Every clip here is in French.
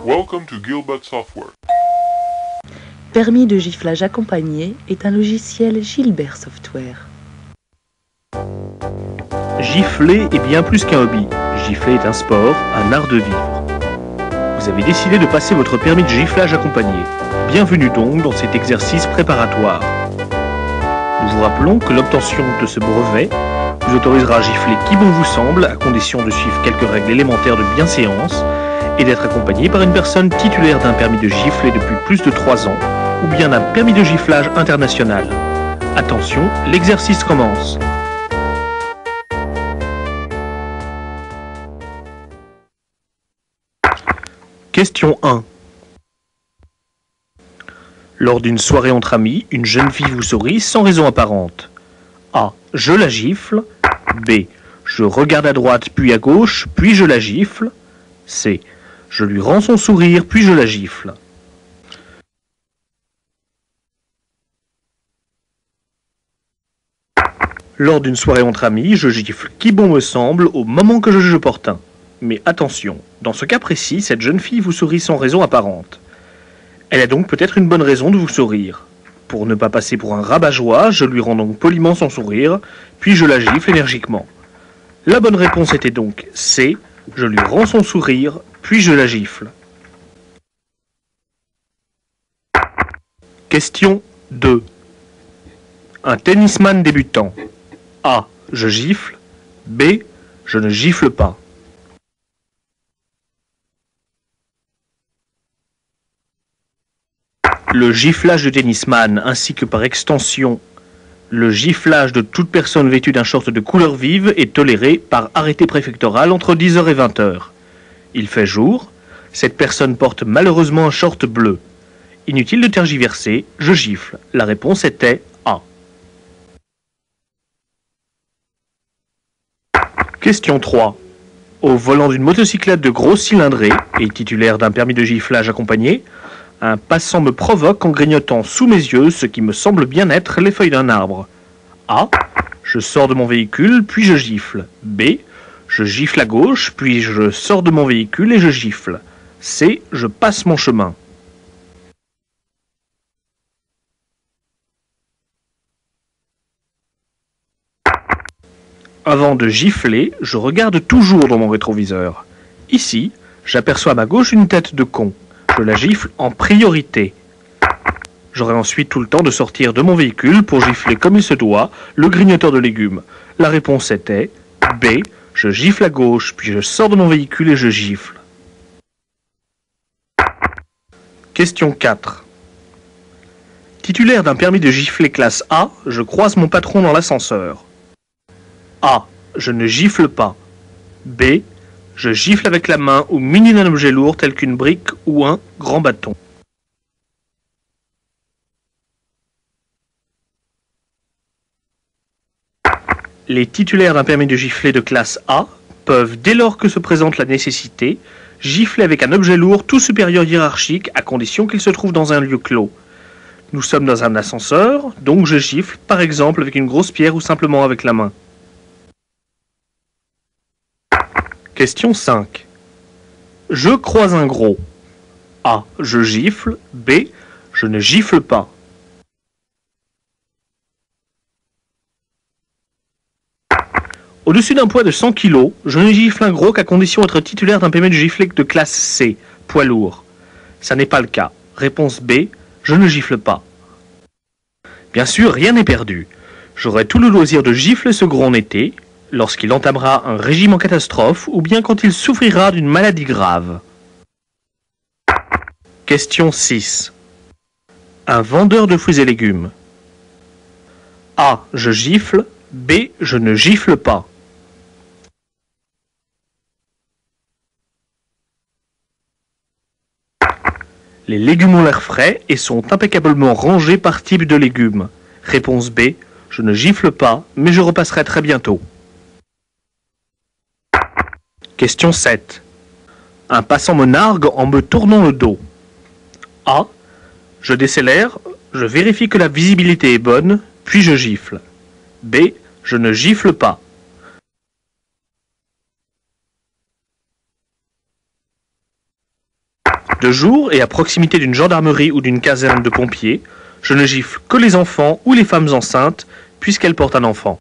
Welcome to Gilbert Software. Permis de giflage accompagné est un logiciel Gilbert Software. Gifler est bien plus qu'un hobby. Gifler est un sport, un art de vivre. Vous avez décidé de passer votre permis de giflage accompagné. Bienvenue donc dans cet exercice préparatoire. Nous vous rappelons que l'obtention de ce brevet vous autorisera à gifler qui bon vous semble, à condition de suivre quelques règles élémentaires de bienséance et d'être accompagné par une personne titulaire d'un permis de gifler depuis plus de 3 ans ou bien d'un permis de giflage international. Attention, l'exercice commence. Question 1. Lors d'une soirée entre amis, une jeune fille vous sourit sans raison apparente. A. Je la gifle. B. Je regarde à droite puis à gauche, puis je la gifle. C. Je lui rends son sourire puis je la gifle. Lors d'une soirée entre amis, je gifle qui bon me semble au moment que je juge opportun. Mais attention, dans ce cas précis, cette jeune fille vous sourit sans raison apparente. Elle a donc peut-être une bonne raison de vous sourire. Pour ne pas passer pour un rabat-joie, je lui rends donc poliment son sourire, puis je la gifle énergiquement. La bonne réponse était donc C. Je lui rends son sourire, puis je la gifle. Question 2. Un tennisman débutant. A. Je gifle. B. Je ne gifle pas. Le giflage de tennisman, ainsi que par extension le giflage de toute personne vêtue d'un short de couleur vive est toléré par arrêté préfectoral entre 10h et 20h. Il fait jour, cette personne porte malheureusement un short bleu. Inutile de tergiverser, je gifle. La réponse était A. Question 3. Au volant d'une motocyclette de grosse cylindrée et titulaire d'un permis de giflage accompagné, un passant me provoque en grignotant sous mes yeux ce qui me semble bien être les feuilles d'un arbre. A. Je sors de mon véhicule, puis je gifle. B. Je gifle à gauche, puis je sors de mon véhicule et je gifle. C. Je passe mon chemin. Avant de gifler, je regarde toujours dans mon rétroviseur. Ici, j'aperçois à ma gauche une tête de con. Je la gifle en priorité. J'aurai ensuite tout le temps de sortir de mon véhicule pour gifler comme il se doit le grignoteur de légumes. La réponse était B. Je gifle à gauche, puis je sors de mon véhicule et je gifle. Question 4. Titulaire d'un permis de gifler classe A, je croise mon patron dans l'ascenseur. A. Je ne gifle pas. B. Je gifle avec la main ou muni d'un objet lourd tel qu'une brique ou un grand bâton. Les titulaires d'un permis de gifler de classe A peuvent, dès lors que se présente la nécessité, gifler avec un objet lourd tout supérieur hiérarchique à condition qu'il se trouve dans un lieu clos. Nous sommes dans un ascenseur, donc je gifle par exemple avec une grosse pierre ou simplement avec la main. Question 5. Je croise un gros. A. Je gifle. B. Je ne gifle pas. Au-dessus d'un poids de 100 kg, je ne gifle un gros qu'à condition d'être titulaire d'un permis de gifler de classe C, poids lourd. Ça n'est pas le cas. Réponse B. Je ne gifle pas. Bien sûr, rien n'est perdu. J'aurai tout le loisir de gifler ce gros en été, lorsqu'il entamera un régime en catastrophe ou bien quand il souffrira d'une maladie grave. Question 6. Un vendeur de fruits et légumes. A. Je gifle. B. Je ne gifle pas. Les légumes ont l'air frais et sont impeccablement rangés par type de légumes. Réponse B. Je ne gifle pas, mais je repasserai très bientôt. Question 7. Un passant me nargue en me tournant le dos. A. Je décélère, je vérifie que la visibilité est bonne, puis je gifle. B. Je ne gifle pas. De jour et à proximité d'une gendarmerie ou d'une caserne de pompiers, je ne gifle que les enfants ou les femmes enceintes, puisqu'elles portent un enfant.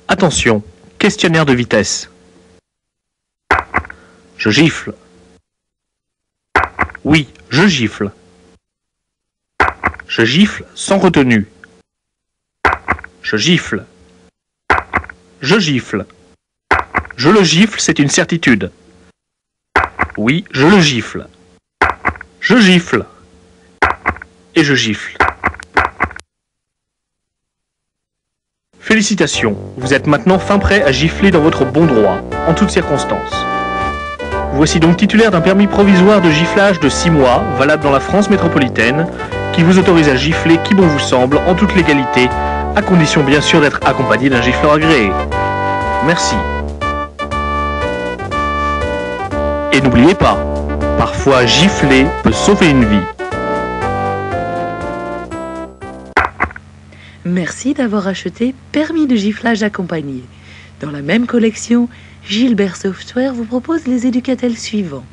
Attention, questionnaire de vitesse. Je gifle. Oui, je gifle. Je gifle sans retenue. Je gifle. Je gifle. Je le gifle, c'est une certitude. Oui, je le gifle. Je gifle. Et je gifle. Félicitations, vous êtes maintenant fin prêt à gifler dans votre bon droit, en toutes circonstances. Voici donc titulaire d'un permis provisoire de giflage de 6 mois, valable dans la France métropolitaine, qui vous autorise à gifler qui bon vous semble, en toute légalité, à condition bien sûr d'être accompagné d'un gifleur agréé. Merci. Et n'oubliez pas, parfois gifler peut sauver une vie. Merci d'avoir acheté Permis de giflage accompagné. Dans la même collection, Gilbert Software vous propose les éducatels suivants.